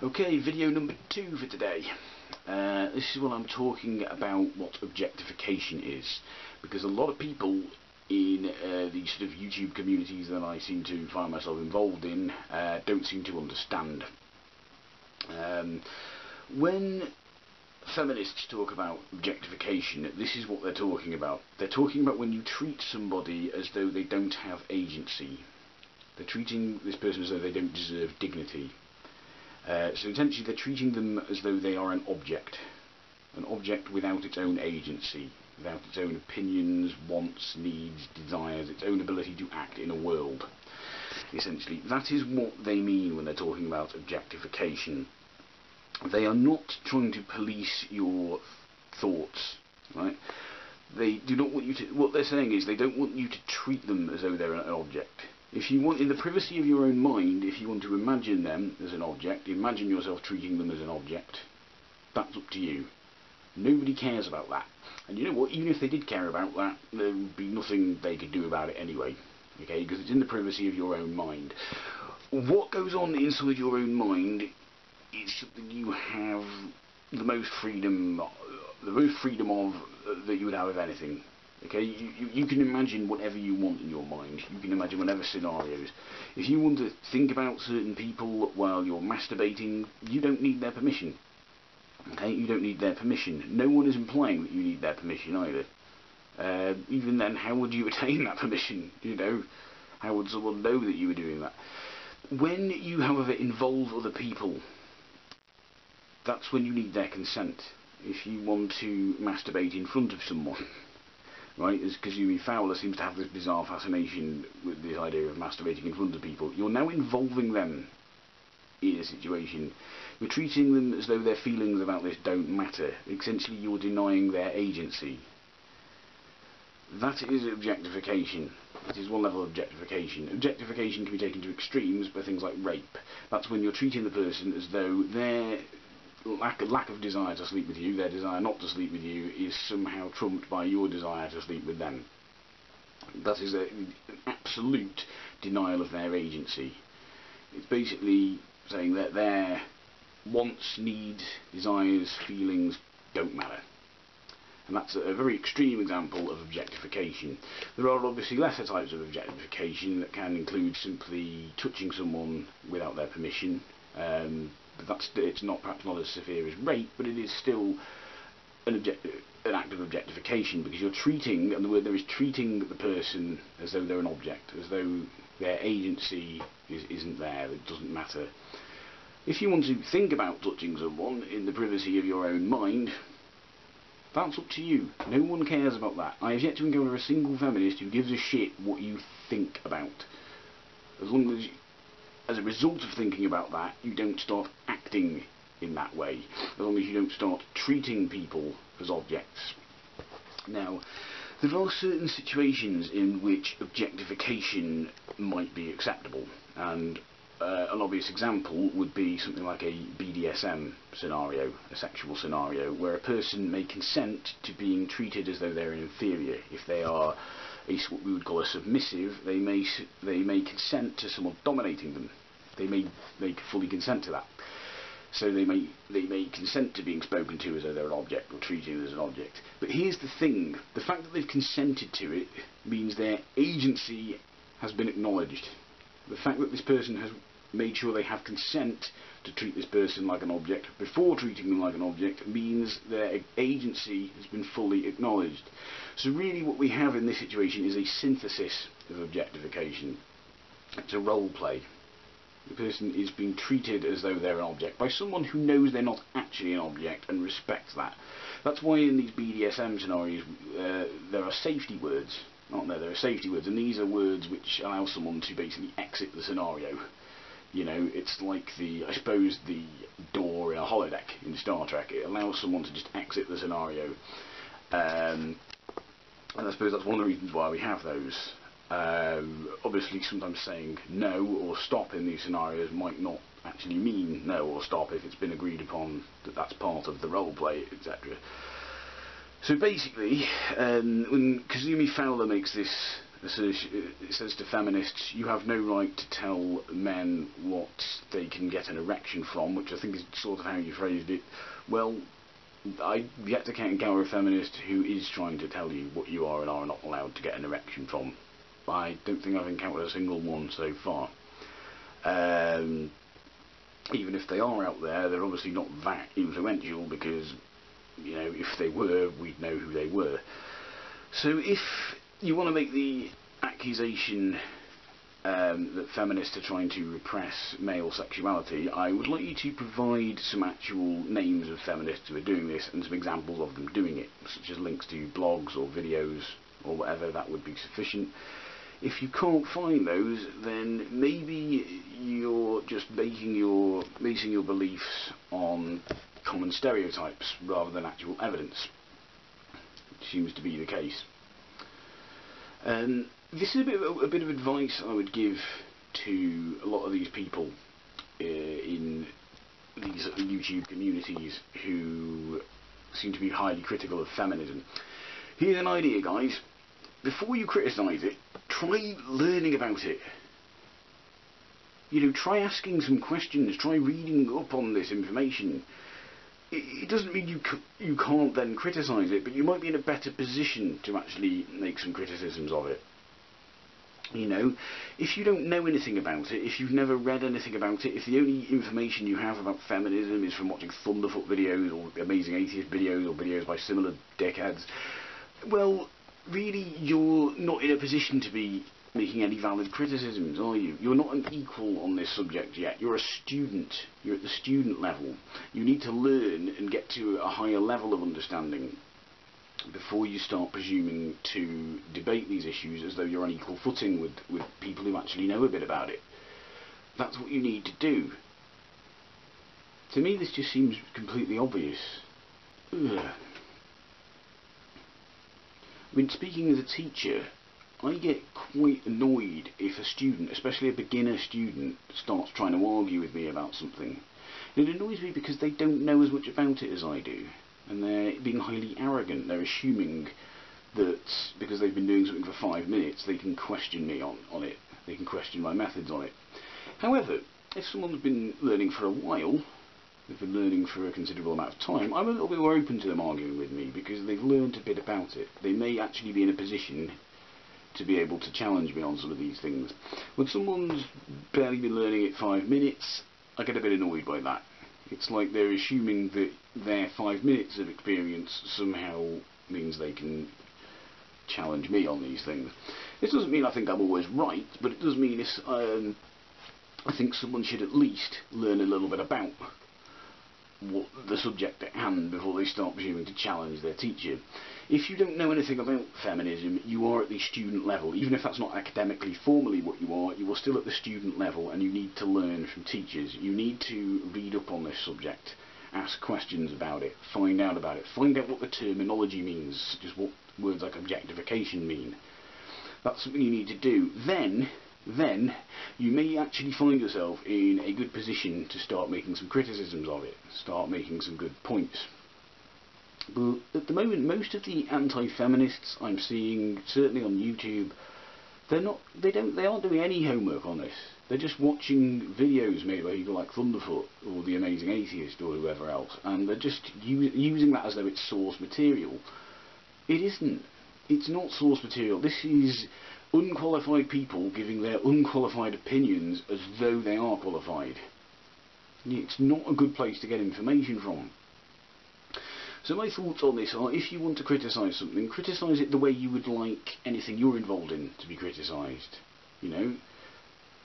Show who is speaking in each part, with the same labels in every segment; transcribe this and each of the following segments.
Speaker 1: Okay, video number 2 for today. This is when I'm talking about what objectification is, because a lot of people in these sort of YouTube communities that I seem to find myself involved in don't seem to understand. When feminists talk about objectification, this is what they're talking about. They're talking about when you treat somebody as though they don't have agency. They're treating this person as though they don't deserve dignity. So essentially they're treating them as though they are an object without its own agency, without its own opinions, wants, needs, desires, its own ability to act in a world. Essentially, that is what they mean when they're talking about objectification. They are not trying to police your thoughts, right? They do not want you to. What they're saying is they don't want you to treat them as though they're an object. If you want, in the privacy of your own mind, if you want to imagine them as an object, imagine yourself treating them as an object. That's up to you. Nobody cares about that. And you know what? Even if they did care about that, there would be nothing they could do about it anyway. Okay? Because it's in the privacy of your own mind. What goes on inside your own mind is something you have the most freedom of that you would have of anything. Okay, you can imagine whatever you want in your mind. You can imagine whatever scenarios. If you want to think about certain people while you're masturbating, you don't need their permission. Okay, you don't need their permission. No one is implying that you need their permission either. Even then, how would you attain that permission? You know, how would someone know that you were doing that? When you, however, involve other people, that's when you need their consent. If you want to masturbate in front of someone, right, as Kizzume seems to have this bizarre fascination with this idea of masturbating in front of people, you're now involving them in a situation. You're treating them as though their feelings about this don't matter. Essentially, you're denying their agency. That is objectification. That is one level of objectification. Objectification can be taken to extremes by things like rape. That's when you're treating the person as though their lack of desire to sleep with you, their desire not to sleep with you, is somehow trumped by your desire to sleep with them. That is an absolute denial of their agency. It's basically saying that their wants, needs, desires, feelings don't matter. And that's a very extreme example of objectification. There are obviously lesser types of objectification that can include simply touching someone without their permission. It's perhaps not as severe as rape, but it is still an act of objectification, because you're treating, and the word there is treating the person as though they're an object, as though their agency isn't there, it doesn't matter. If you want to think about touching someone in the privacy of your own mind, that's up to you. No one cares about that. I have yet to encounter a single feminist who gives a shit what you think about. As long as as a result of thinking about that, you don't start acting in that way, as long as you don't start treating people as objects. Now, there are certain situations in which objectification might be acceptable, and an obvious example would be something like a BDSM scenario, a sexual scenario, where a person may consent to being treated as though they're an inferior. If they are what we would call a submissive, they may consent to someone dominating them. They may fully consent to that. So they may consent to being spoken to as though they're an object, or treated as an object. But here's the thing: the fact that they've consented to it means their agency has been acknowledged. The fact that this person has made sure they have consent to treat this person like an object before treating them like an object means their agency has been fully acknowledged. So really what we have in this situation is a synthesis of objectification. It's a role play. The person is being treated as though they're an object by someone who knows they're not actually an object and respects that. That's why in these BDSM scenarios there are safety words, aren't there? There are safety words, and these are words which allow someone to basically exit the scenario. You know, it's like I suppose the door in a holodeck in Star Trek. It allows someone to just exit the scenario. And I suppose that's one of the reasons why we have those. Obviously, sometimes saying no or stop in these scenarios might not actually mean no or stop if it's been agreed upon that that's part of the role play, etc. So basically, when Kizzume makes this It says to feminists, you have no right to tell men what they can get an erection from, which I think is sort of how you phrased it. Well, I've yet to encounter a feminist who is trying to tell you what you are and are not allowed to get an erection from. I don't think I've encountered a single one so far. Even if they are out there, they're obviously not that influential, because, you know, if they were, we'd know who they were. So if you want to make the accusation that feminists are trying to repress male sexuality, I would like you to provide some actual names of feminists who are doing this and some examples of them doing it, such as links to blogs or videos or whatever. That would be sufficient. If you can't find those, then maybe you're just basing your beliefs on common stereotypes rather than actual evidence, which seems to be the case. This is a bit of advice I would give to a lot of these people in these YouTube communities who seem to be highly critical of feminism. Here's an idea, guys. Before you criticise it, try learning about it. You know, try asking some questions, try reading up on this information. It doesn't mean you can't then criticise it, but you might be in a better position to actually make some criticisms of it. You know, if you don't know anything about it, if you've never read anything about it, if the only information you have about feminism is from watching Thunderfoot videos or Amazing Atheist videos or videos by similar dickheads, well, really, you're not in a position to be making any valid criticisms, are you? You're not an equal on this subject yet. You're a student. You're at the student level. You need to learn and get to a higher level of understanding before you start presuming to debate these issues as though you're on equal footing with people who actually know a bit about it. That's what you need to do. To me, this just seems completely obvious. Ugh. I mean, speaking as a teacher, I get quite annoyed if a student, especially a beginner student, starts trying to argue with me about something. And it annoys me because they don't know as much about it as I do. And they're being highly arrogant. They're assuming that because they've been doing something for 5 minutes, they can question me on it. They can question my methods on it. However, if someone's been learning for a while, they've been learning for a considerable amount of time, I'm a little bit more open to them arguing with me because they've learned a bit about it. They may actually be in a position to be able to challenge me on some of these things. When someone's barely been learning it 5 minutes, I get a bit annoyed by that. It's like they're assuming that their 5 minutes of experience somehow means they can challenge me on these things. This doesn't mean I think I'm always right, but it does mean I think someone should at least learn a little bit about what the subject at hand before they start presuming to challenge their teacher. If you don't know anything about feminism, you are at the student level. Even if that's not academically formally what you are still at the student level, and you need to learn from teachers. You need to read up on this subject, ask questions about it, find out about it, find out what the terminology means, such as what words like objectification mean. That's something you need to do. Then you may actually find yourself in a good position to start making some criticisms of it, start making some good points. But at the moment, most of the anti-feminists I'm seeing, certainly on YouTube, they aren't doing any homework on this. They're just watching videos made by people like Thunderfoot or the Amazing Atheist or whoever else, and they're just using that as though it's source material. It isn't. It's not source material. This is unqualified people giving their unqualified opinions as though they are qualified. It's not a good place to get information from. So my thoughts on this are, if you want to criticise something, criticise it the way you would like anything you're involved in to be criticised. You know,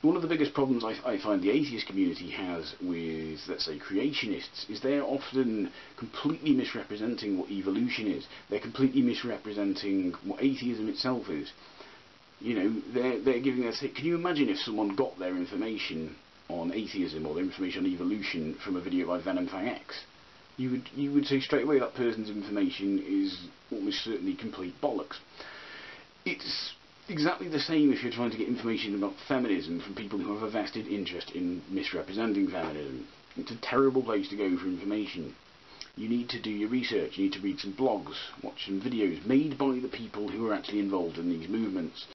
Speaker 1: one of the biggest problems I find the atheist community has with, let's say, creationists, is they're often completely misrepresenting what evolution is. They're completely misrepresenting what atheism itself is. You know, they're giving us. Can you imagine if someone got their information on atheism or their information on evolution from a video by Venom Fang X? You would say straight away that person's information is almost certainly complete bollocks. It's exactly the same if you're trying to get information about feminism from people who have a vested interest in misrepresenting feminism. It's a terrible place to go for information. You need to do your research, you need to read some blogs, watch some videos made by the people who are actually involved in these movements.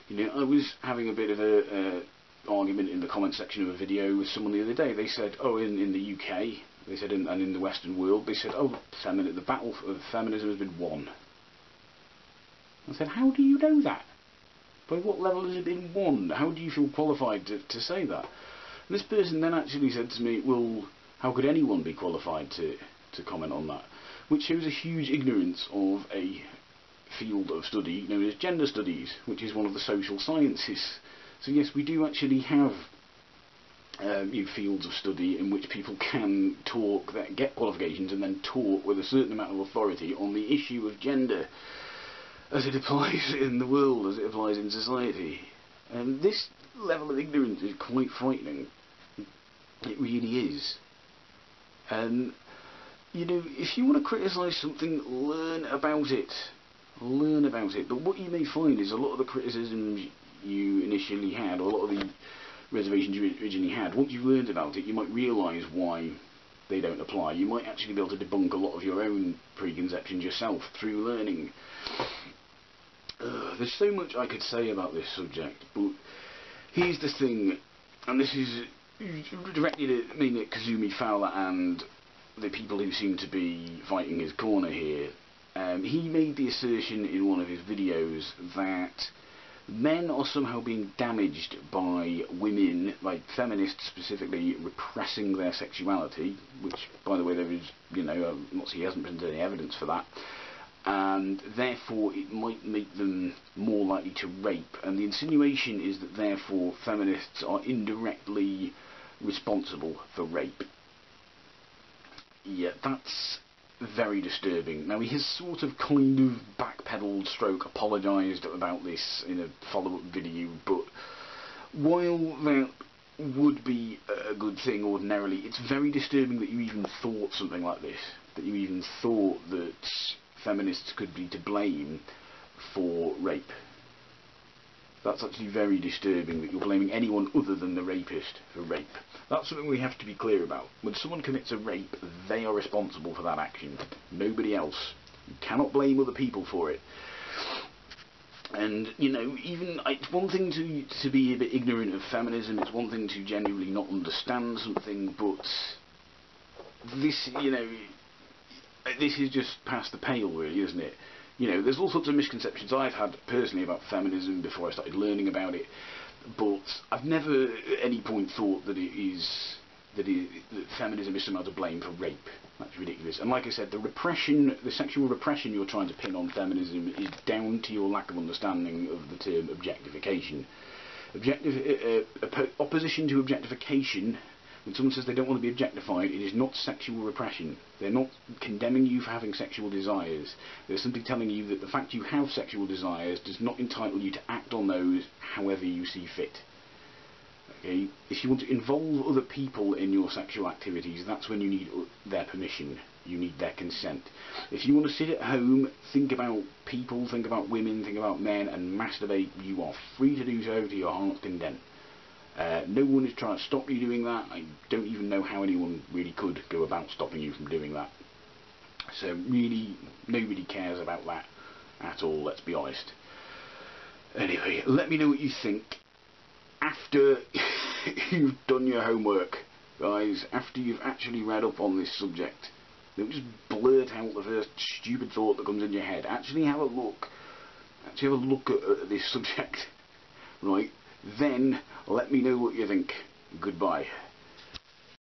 Speaker 1: You know, I was having a bit of a argument in the comment section of a video with someone the other day. They said, oh, in the UK, they said, and in the Western world, they said, oh, the battle of feminism has been won. I said, how do you know that? By what level has it been won? How do you feel qualified to say that? And this person then actually said to me, well, how could anyone be qualified to comment on that? Which shows a huge ignorance of a field of study known as gender studies, which is one of the social sciences. So yes, we do actually have fields of study in which people can talk, get qualifications, and then talk with a certain amount of authority on the issue of gender as it applies in the world, as it applies in society. And this level of ignorance is quite frightening. It really is. And, you know, if you want to criticise something, learn about it. Learn about it. But what you may find is a lot of the criticisms you initially had, or a lot of the reservations you originally had, once you've learned about it, you might realise why they don't apply. You might actually be able to debunk a lot of your own preconceptions yourself through learning. There's so much I could say about this subject, but here's the thing, and this is directed at mainly at Kizzume Fowler and the people who seem to be fighting his corner here. He made the assertion in one of his videos that men are somehow being damaged by women, like feminists specifically, repressing their sexuality, which, by the way, there is, you know, he hasn't presented any evidence for that, and therefore it might make them more likely to rape. And the insinuation is that therefore feminists are indirectly responsible for rape. Yeah, that's very disturbing. Now, he has sort of kind of backpedaled stroke apologised about this in a follow-up video, but while that would be a good thing ordinarily, it's very disturbing that you even thought something like this, that you even thought that feminists could be to blame for rape. That's actually very disturbing, that you're blaming anyone other than the rapist for rape. That's something we have to be clear about. When someone commits a rape, they are responsible for that action. Nobody else. You cannot blame other people for it. And, you know, even it's one thing to be a bit ignorant of feminism, it's one thing to genuinely not understand something, but this, you know, this is just past the pale, really, isn't it? You know, there's all sorts of misconceptions I've had personally about feminism before I started learning about it, but I've never at any point thought that that feminism is somehow to blame for rape. That's ridiculous. And like I said, the sexual repression you're trying to pin on feminism is down to your lack of understanding of the term objectification. Opposition to objectification, when someone says they don't want to be objectified, it is not sexual repression. They're not condemning you for having sexual desires. They're simply telling you that the fact you have sexual desires does not entitle you to act on those however you see fit. Okay? If you want to involve other people in your sexual activities, that's when you need their permission. You need their consent. If you want to sit at home, think about people, think about women, think about men, and masturbate, you are free to do so to your heart's content. No one is trying to stop you doing that. I don't even know how anyone really could go about stopping you from doing that. So really, nobody cares about that at all, let's be honest. Anyway, let me know what you think after you've done your homework, guys, after you've actually read up on this subject. Don't just blurt out the first stupid thought that comes in your head. Actually have a look. Actually have a look at this subject. Right? Then let me know what you think. Goodbye.